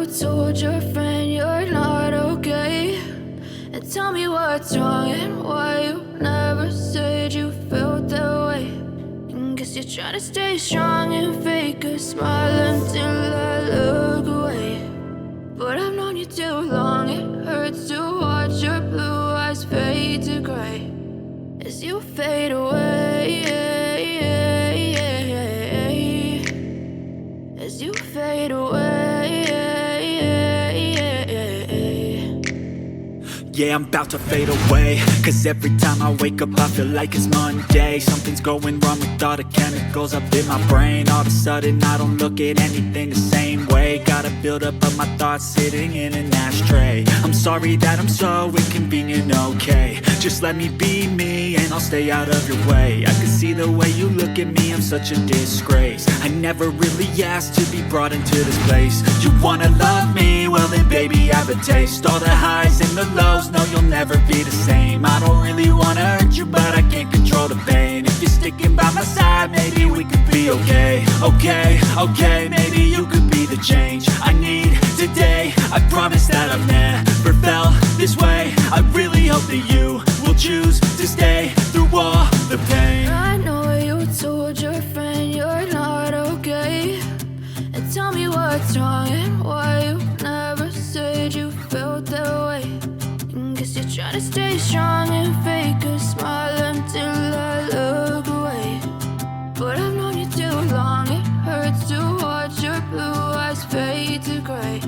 told your friend you're not okay? And tell me what's wrong and why you never said you felt that way. And guess you're trying to stay strong and fake a smile until I look away. But I've known you too long, it hurts to watch your blue eyes fade to gray as you fade away, as you fade away. Yeah, I'm about to fade away, cause every time I wake up I feel like it's Monday. Something's going wrong with all the chemicals up in my brain. All of a sudden I don't look at anything the same way. Got a buildup of my thoughts sitting in an ashtray. I'm sorry that I'm so inconvenient, okay? Just let me be me and I'll stay out of your way. I can see the way you look at me, I'm such a disgrace. I never really asked to be brought into this place. You wanna love me? Well then baby, have a taste. All the highs and the lows, no, you'll never be the same. I don't really wanna hurt you, but I can't control the pain. If you're sticking by my side, maybe we could be okay. Okay, maybe you could be the change I need today. I promise that I've never felt this way. I really hope that you will choose to stay through all the pain. I know you told your friend you're not okay. And tell me what's wrong and why you never said you felt that way. And guess you're trying to stay strong and fake a smile until I look away. But I've known you too long, it hurts to watch your blue eyes fade to gray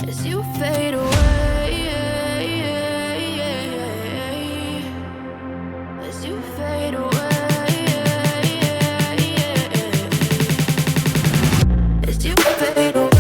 as you fade away, as you fade away. As you fade away.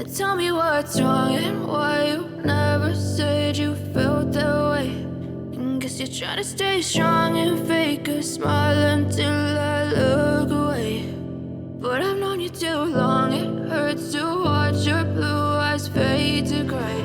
And tell me what's wrong and why you never said you felt that way. And guess you're trying to stay strong and fake a smile until I look away. But I've known you too long, it hurts to watch your blue eyes fade to gray.